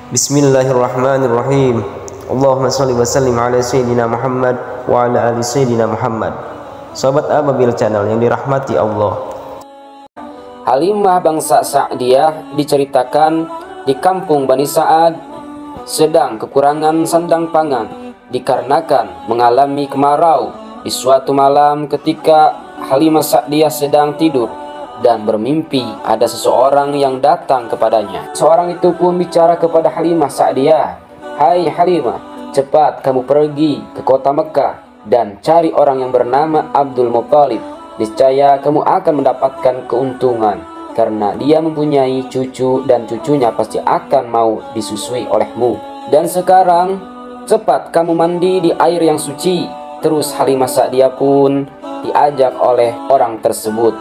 Bismillahirrahmanirrahim. Allahumma shalli wa sallim ala sayyidina Muhammad wa ala ali sayyidina Muhammad. Sahabat Ababil Channel yang dirahmati Allah, Halimah bangsa Sa'diyah diceritakan di kampung Bani Sa'ad sedang kekurangan sandang pangan dikarenakan mengalami kemarau. Di suatu malam ketika Halimah Sa'diyah sedang tidur dan bermimpi, ada seseorang yang datang kepadanya. Seorang itu pun bicara kepada Halimah Sa'diyah, "Hai Halimah, cepat kamu pergi ke kota Mekah dan cari orang yang bernama Abdul Muthalib. Niscaya kamu akan mendapatkan keuntungan karena dia mempunyai cucu dan cucunya pasti akan mau disusui olehmu. Dan sekarang cepat kamu mandi di air yang suci." Terus Halimah Sa'diyah pun diajak oleh orang tersebut.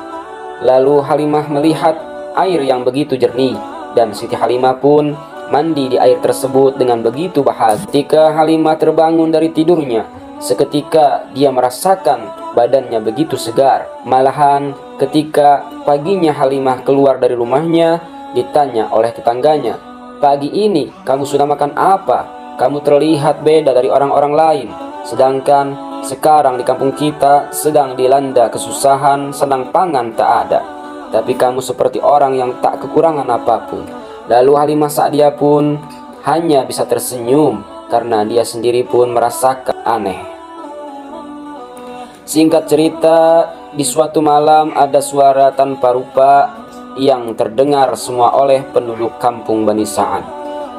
Lalu Halimah melihat air yang begitu jernih dan Siti Halimah pun mandi di air tersebut dengan begitu bahagia. Ketika Halimah terbangun dari tidurnya, seketika dia merasakan badannya begitu segar. Malahan ketika paginya Halimah keluar dari rumahnya, ditanya oleh tetangganya, "Pagi ini kamu sudah makan apa? Kamu terlihat beda dari orang-orang lain. Sedangkan sekarang di kampung kita sedang dilanda kesusahan, sandang pangan tak ada. Tapi kamu seperti orang yang tak kekurangan apapun." Lalu Halimah Sa'diyah pun hanya bisa tersenyum karena dia sendiri pun merasakan aneh. Singkat cerita, di suatu malam ada suara tanpa rupa yang terdengar semua oleh penduduk kampung Bani Sa'ad.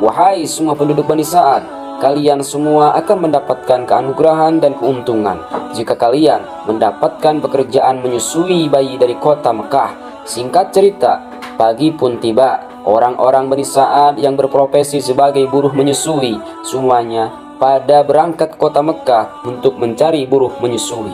"Wahai semua penduduk Bani Sa'ad, kalian semua akan mendapatkan keanugerahan dan keuntungan jika kalian mendapatkan pekerjaan menyusui bayi dari kota Mekah." Singkat cerita, pagi pun tiba. Orang-orang Bani Sa'ad yang berprofesi sebagai buruh menyusui semuanya pada berangkat ke kota Mekah untuk mencari buruh menyusui.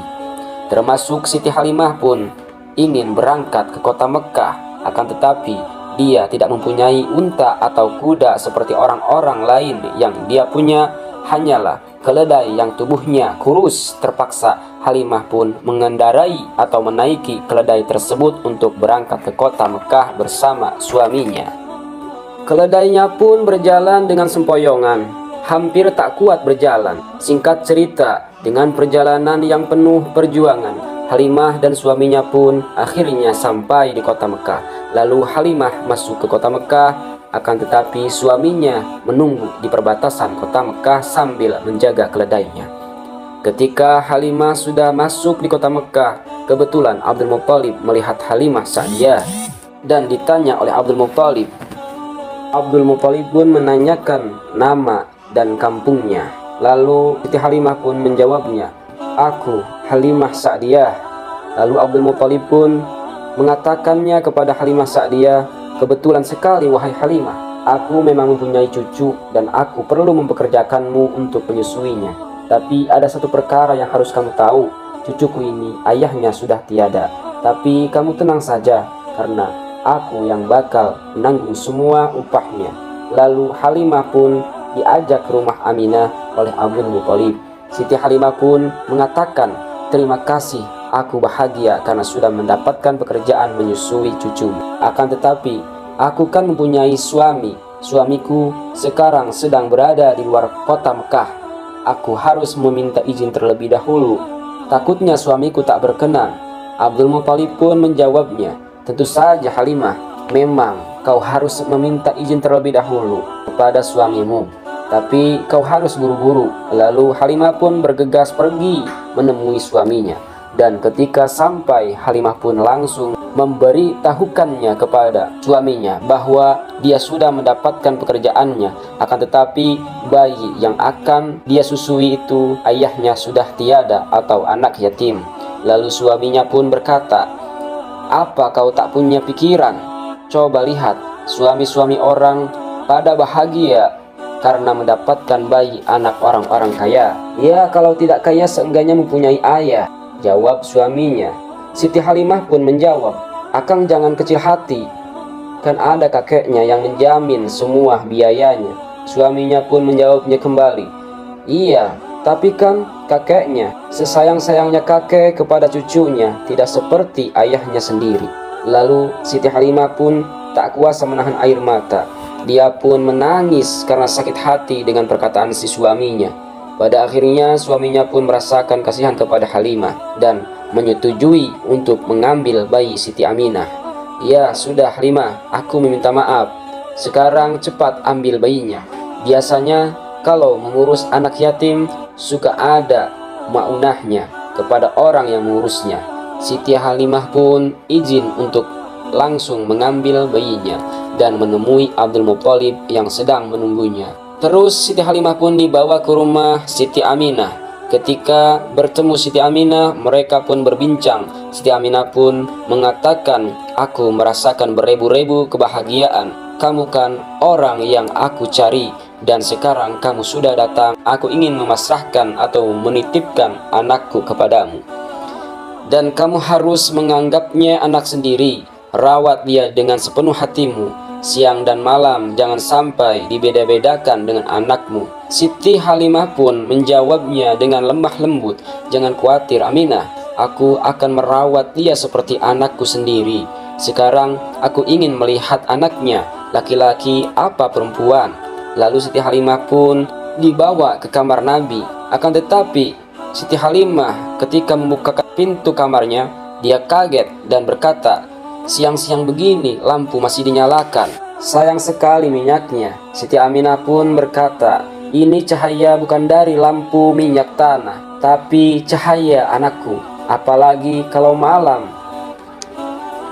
Termasuk Siti Halimah pun ingin berangkat ke kota Mekah, akan tetapi dia tidak mempunyai unta atau kuda seperti orang-orang lain. Yang dia punya hanyalah keledai yang tubuhnya kurus. Terpaksa Halimah pun mengendarai atau menaiki keledai tersebut untuk berangkat ke kota Mekah bersama suaminya. Keledainya pun berjalan dengan sempoyongan, hampir tak kuat berjalan. Singkat cerita, dengan perjalanan yang penuh perjuangan, Halimah dan suaminya pun akhirnya sampai di kota Mekah. Lalu Halimah masuk ke kota Mekah, akan tetapi suaminya menunggu di perbatasan kota Mekah sambil menjaga keledainya. Ketika Halimah sudah masuk di kota Mekah, kebetulan Abdul Muthalib melihat Halimah Sa'diyah dan ditanya oleh Abdul Muthalib. Abdul Muthalib pun menanyakan nama dan kampungnya. Lalu Siti Halimah pun menjawabnya, "Aku Halimah Sa'diyah." Lalu Abdul Muthalib pun mengatakannya kepada Halimah Sa'diyah, "Kebetulan sekali wahai Halimah, aku memang mempunyai cucu dan aku perlu mempekerjakanmu untuk menyusuinya. Tapi ada satu perkara yang harus kamu tahu, cucuku ini ayahnya sudah tiada. Tapi kamu tenang saja karena aku yang bakal menanggung semua upahnya." Lalu Halimah pun diajak ke rumah Aminah oleh Abdul Muthalib. Siti Halimah pun mengatakan, "Terima kasih, aku bahagia karena sudah mendapatkan pekerjaan menyusui cucu. Akan tetapi aku kan mempunyai suami. Suamiku sekarang sedang berada di luar kota Mekah. Aku harus meminta izin terlebih dahulu. Takutnya suamiku tak berkenan." Abdul Muthalib pun menjawabnya, "Tentu saja Halimah, memang kau harus meminta izin terlebih dahulu kepada suamimu, tapi kau harus buru-buru." Lalu Halimah pun bergegas pergi menemui suaminya. Dan ketika sampai, Halimah pun langsung memberitahukannya kepada suaminya bahwa dia sudah mendapatkan pekerjaannya, akan tetapi bayi yang akan dia susui itu ayahnya sudah tiada atau anak yatim. Lalu suaminya pun berkata, "Apa kau tak punya pikiran? Coba lihat, suami-suami orang pada bahagia karena mendapatkan bayi anak orang-orang kaya. Ya, kalau tidak kaya seenggaknya mempunyai ayah," jawab suaminya. Siti Halimah pun menjawab, "Akang jangan kecil hati, kan ada kakeknya yang menjamin semua biayanya." Suaminya pun menjawabnya kembali, "Iya, tapi kan kakeknya, sesayang-sayangnya kakek kepada cucunya, tidak seperti ayahnya sendiri." Lalu Siti Halimah pun tak kuasa menahan air mata. Dia pun menangis karena sakit hati dengan perkataan si suaminya. Pada akhirnya suaminya pun merasakan kasihan kepada Halimah dan menyetujui untuk mengambil bayi Siti Aminah. Ya sudah Halimah, aku meminta maaf. Sekarang cepat ambil bayinya. Biasanya kalau mengurus anak yatim suka ada maunahnya kepada orang yang mengurusnya. Siti Halimah pun izin untuk langsung mengambil bayinya dan menemui Abdul Muthalib yang sedang menunggunya. Terus Siti Halimah pun dibawa ke rumah Siti Aminah. Ketika bertemu Siti Aminah, mereka pun berbincang. Siti Aminah pun mengatakan, aku merasakan berebu-rebu kebahagiaan. Kamu kan orang yang aku cari, dan sekarang kamu sudah datang. Aku ingin memasrahkan atau menitipkan anakku kepadamu. Dan kamu harus menganggapnya anak sendiri. Rawat dia dengan sepenuh hatimu. Siang dan malam jangan sampai dibeda-bedakan dengan anakmu. Siti Halimah pun menjawabnya dengan lemah lembut, jangan khawatir Aminah, aku akan merawat dia seperti anakku sendiri. Sekarang aku ingin melihat anaknya, laki-laki apa perempuan. Lalu Siti Halimah pun dibawa ke kamar Nabi. Akan tetapi Siti Halimah ketika membuka pintu kamarnya, dia kaget dan berkata, siang-siang begini lampu masih dinyalakan, sayang sekali minyaknya. Siti Aminah pun berkata, ini cahaya bukan dari lampu minyak tanah, tapi cahaya anakku, apalagi kalau malam.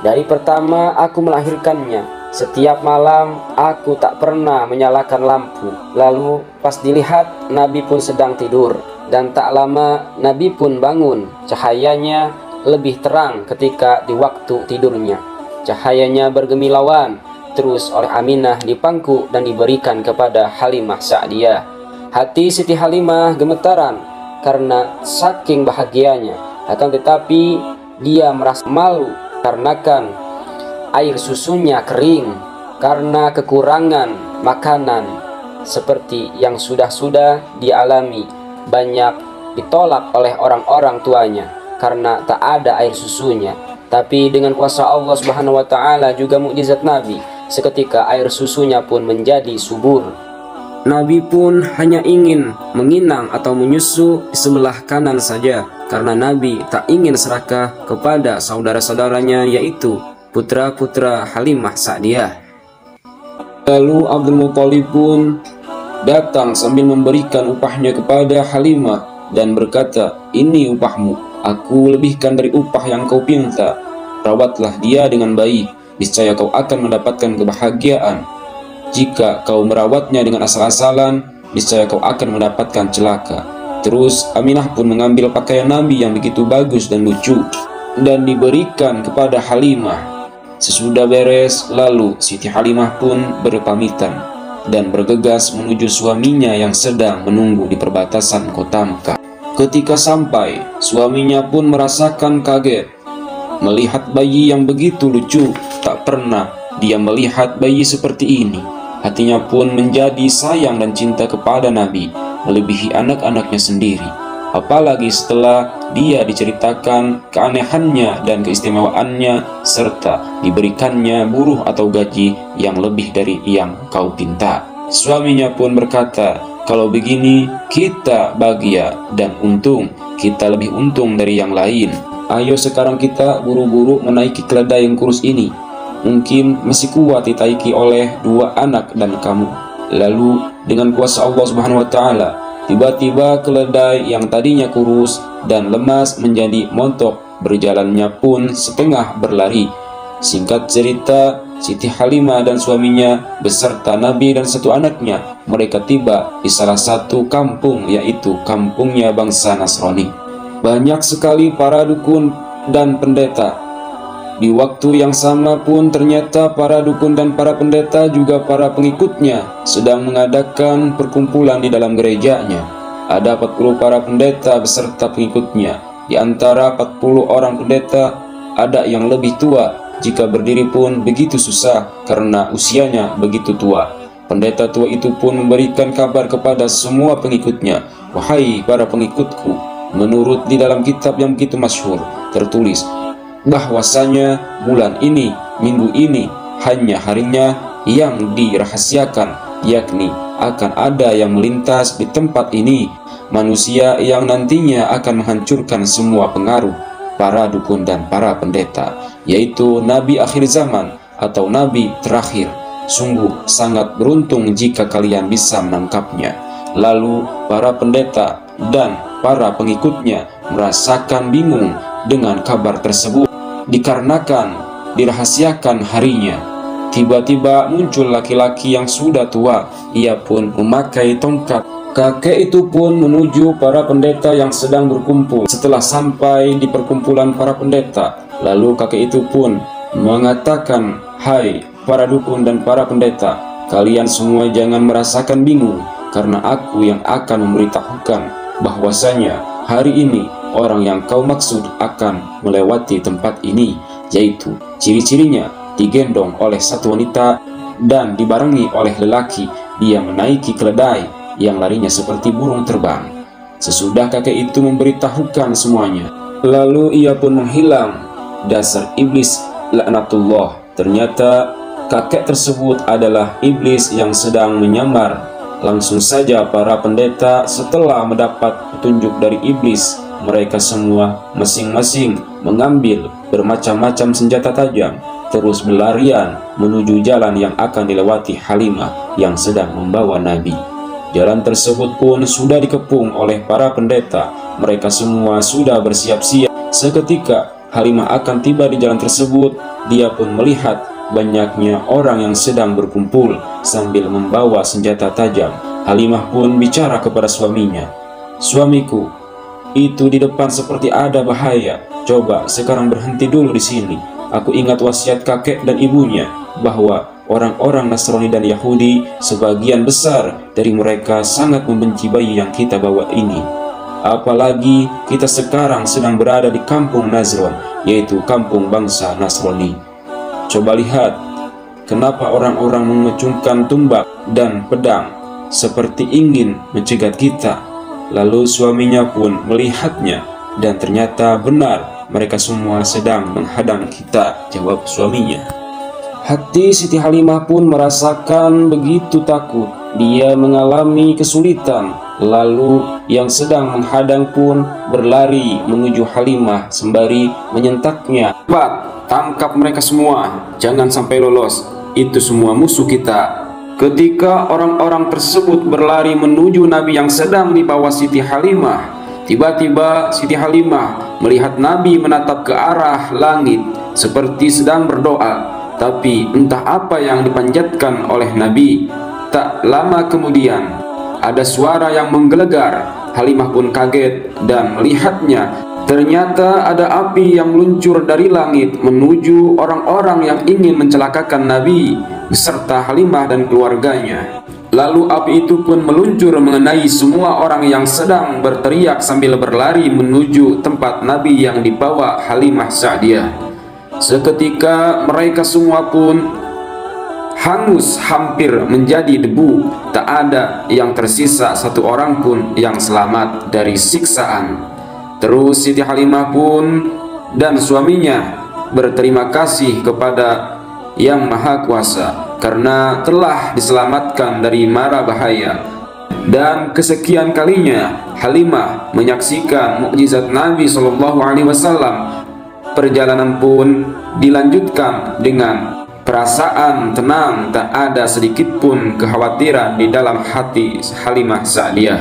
Dari pertama aku melahirkannya, setiap malam aku tak pernah menyalakan lampu. Lalu pas dilihat Nabi pun sedang tidur, dan tak lama Nabi pun bangun. Cahayanya lebih terang ketika di waktu tidurnya. Cahayanya bergemilauan terus oleh Aminah dipangku dan diberikan kepada Halimah Sa'diyah. Hati Siti Halimah gemetaran karena saking bahagianya. Akan tetapi dia merasa malu karena kan air susunya kering karena kekurangan makanan seperti yang sudah dialami. Banyak ditolak oleh orang-orang tuanya karena tak ada air susunya. Tapi dengan kuasa Allah Subhanahu wa taala juga mukjizat Nabi, seketika air susunya pun menjadi subur. Nabi pun hanya ingin menginang atau menyusu di sebelah kanan saja, karena Nabi tak ingin serakah kepada saudara-saudaranya, yaitu putra-putra Halimah Sa'diyah. Lalu Abdul Muthalib pun datang sambil memberikan upahnya kepada Halimah dan berkata, ini upahmu. Aku lebihkan dari upah yang kau pinta. Rawatlah dia dengan baik, niscaya kau akan mendapatkan kebahagiaan. Jika kau merawatnya dengan asal-asalan, niscaya kau akan mendapatkan celaka. Terus Aminah pun mengambil pakaian Nabi yang begitu bagus dan lucu dan diberikan kepada Halimah. Sesudah beres, lalu Siti Halimah pun berpamitan dan bergegas menuju suaminya yang sedang menunggu di perbatasan kota Mekah. Ketika sampai, suaminya pun merasakan kaget melihat bayi yang begitu lucu. Tak pernah dia melihat bayi seperti ini. Hatinya pun menjadi sayang dan cinta kepada Nabi melebihi anak-anaknya sendiri. Apalagi setelah dia diceritakan keanehannya dan keistimewaannya serta diberikannya buruh atau gaji yang lebih dari yang kau pinta. Suaminya pun berkata, kalau begini kita bahagia dan untung, kita lebih untung dari yang lain. Ayo sekarang kita buru-buru menaiki keledai yang kurus ini. Mungkin masih kuat ditaiki oleh 2 anak dan kamu. Lalu dengan kuasa Allah Subhanahu wa taala, tiba-tiba keledai yang tadinya kurus dan lemas menjadi montok, berjalannya pun setengah berlari. Singkat cerita, Siti Halimah dan suaminya beserta Nabi dan 1 anaknya, mereka tiba di salah satu kampung, yaitu kampungnya bangsa Nasrani. Banyak sekali para dukun dan pendeta. Di waktu yang sama pun ternyata para dukun dan para pendeta juga para pengikutnya sedang mengadakan perkumpulan di dalam gerejanya. Ada 40 para pendeta beserta pengikutnya. Di antara 40 orang pendeta ada yang lebih tua. Jika berdiri pun begitu susah karena usianya begitu tua. Pendeta tua itu pun memberikan kabar kepada semua pengikutnya, wahai para pengikutku, menurut di dalam kitab yang begitu masyhur tertulis bahwasanya bulan ini, minggu ini hanya harinya yang dirahasiakan, yakni akan ada yang melintas di tempat ini, manusia yang nantinya akan menghancurkan semua pengaruh para dukun dan para pendeta, yaitu Nabi akhir zaman atau Nabi terakhir. Sungguh sangat beruntung jika kalian bisa menangkapnya. Lalu para pendeta dan para pengikutnya merasakan bingung dengan kabar tersebut, dikarenakan dirahasiakan harinya. Tiba-tiba muncul laki-laki yang sudah tua. Ia pun memakai tongkat. Kakek itu pun menuju para pendeta yang sedang berkumpul. Setelah sampai di perkumpulan para pendeta, lalu kakek itu pun mengatakan, "Hai para dukun dan para pendeta, kalian semua jangan merasakan bingung, karena aku yang akan memberitahukan bahwasanya hari ini orang yang kau maksud akan melewati tempat ini, yaitu ciri-cirinya digendong oleh satu wanita dan dibarengi oleh lelaki. Dia menaiki keledai yang larinya seperti burung terbang." Sesudah kakek itu memberitahukan semuanya, lalu ia pun menghilang. Dasar iblis laknatullah. Ternyata kakek tersebut adalah iblis yang sedang menyamar. Langsung saja para pendeta setelah mendapat petunjuk dari iblis, mereka semua masing-masing mengambil bermacam-macam senjata tajam, terus berlarian menuju jalan yang akan dilewati Halimah yang sedang membawa Nabi. Jalan tersebut pun sudah dikepung oleh para pendeta. Mereka semua sudah bersiap-siap. Seketika Halimah akan tiba di jalan tersebut, dia pun melihat banyaknya orang yang sedang berkumpul sambil membawa senjata tajam. Halimah pun bicara kepada suaminya, "Suamiku, itu di depan seperti ada bahaya. Coba sekarang berhenti dulu di sini. Aku ingat wasiat kakek dan ibunya bahwa orang-orang Nasrani dan Yahudi sebagian besar dari mereka sangat membenci bayi yang kita bawa ini. Apalagi kita sekarang sedang berada di kampung Nazron, yaitu kampung bangsa Nasrani. Coba lihat, kenapa orang-orang mengacungkan tombak dan pedang seperti ingin mencegat kita." Lalu suaminya pun melihatnya, dan ternyata benar mereka semua sedang menghadang kita, jawab suaminya. Hati Siti Halimah pun merasakan begitu takut. Dia mengalami kesulitan. Lalu yang sedang menghadang pun berlari menuju Halimah sembari menyentaknya, "Cepat, tangkap mereka semua, jangan sampai lolos. Itu semua musuh kita." Ketika orang-orang tersebut berlari menuju Nabi yang sedang dibawa Siti Halimah, tiba-tiba Siti Halimah melihat Nabi menatap ke arah langit seperti sedang berdoa. Tapi entah apa yang dipanjatkan oleh Nabi. Tak lama kemudian ada suara yang menggelegar. Halimah pun kaget dan melihatnya. Ternyata ada api yang meluncur dari langit menuju orang-orang yang ingin mencelakakan Nabi beserta Halimah dan keluarganya. Lalu api itu pun meluncur mengenai semua orang yang sedang berteriak sambil berlari menuju tempat Nabi yang dibawa Halimah Sa'diyah. Seketika mereka semua pun hangus hampir menjadi debu. Tak ada yang tersisa satu orang pun yang selamat dari siksaan. Terus Siti Halimah pun dan suaminya berterima kasih kepada Yang Maha Kuasa karena telah diselamatkan dari mara bahaya. Dan kesekian kalinya Halimah menyaksikan mukjizat Nabi SAW. Perjalanan pun dilanjutkan dengan perasaan tenang, tak ada sedikit pun kekhawatiran di dalam hati Halimah Sa'diyah.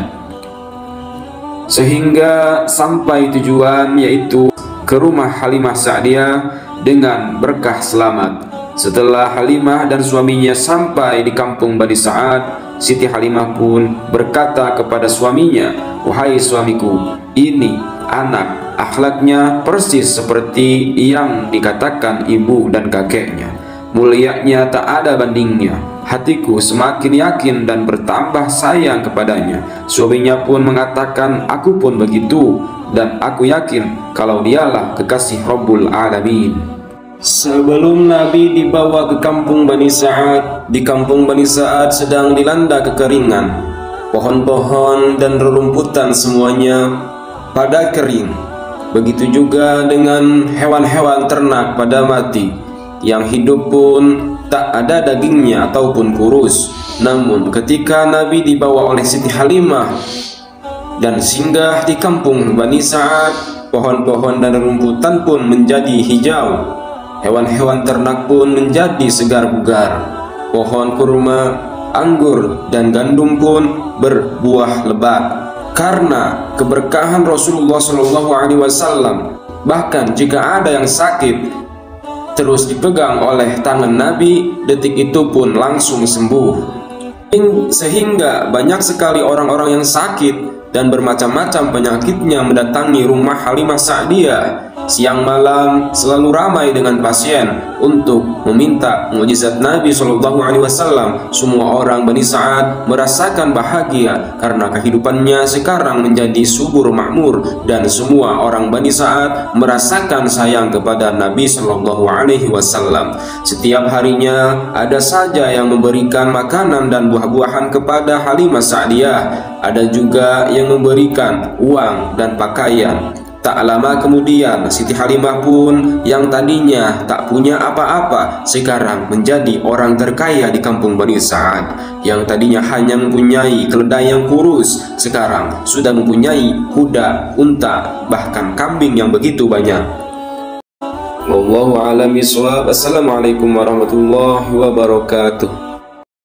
Sehingga sampai tujuan, yaitu ke rumah Halimah Sa'diyah dengan berkah selamat. Setelah Halimah dan suaminya sampai di kampung Bani Sa'ad, Siti Halimah pun berkata kepada suaminya, "Wahai suamiku, ini anak, akhlaknya persis seperti yang dikatakan ibu dan kakeknya. Mulianya tak ada bandingnya. Hatiku semakin yakin dan bertambah sayang kepadanya." Suaminya pun mengatakan, "Aku pun begitu, dan aku yakin kalau dialah kekasih Rabbul Alamin." Sebelum Nabi dibawa ke kampung Bani Sa'ad, di kampung Bani Sa'ad sedang dilanda kekeringan. Pohon-pohon dan rerumputan semuanya pada kering. Begitu juga dengan hewan-hewan ternak pada mati. Yang hidup pun tak ada dagingnya ataupun kurus. Namun ketika Nabi dibawa oleh Siti Halimah dan singgah di kampung Bani Sa'ad, pohon-pohon dan rumputan pun menjadi hijau, hewan-hewan ternak pun menjadi segar bugar, pohon kurma, anggur dan gandum pun berbuah lebat karena keberkahan Rasulullah SAW. Bahkan jika ada yang sakit terus dipegang oleh tangan Nabi, detik itu pun langsung sembuh. Sehingga banyak sekali orang-orang yang sakit dan bermacam-macam penyakitnya mendatangi rumah Halimah Sa'diyah. Siang malam selalu ramai dengan pasien untuk meminta mukjizat Nabi SAW. Semua orang Bani Sa'ad merasakan bahagia karena kehidupannya sekarang menjadi subur makmur, dan semua orang Bani Sa'ad merasakan sayang kepada Nabi SAW. Setiap harinya ada saja yang memberikan makanan dan buah-buahan kepada Halimah Sa'diyah. Ada juga yang memberikan uang dan pakaian. Tak lama kemudian Siti Halimah pun yang tadinya tak punya apa-apa sekarang menjadi orang terkaya di kampung Bani Sa'ad. Yang tadinya hanya mempunyai keledai yang kurus, sekarang sudah mempunyai kuda, unta, bahkan kambing yang begitu banyak. Wallahu a'lam bishawab. Assalamualaikum warahmatullahi wabarakatuh.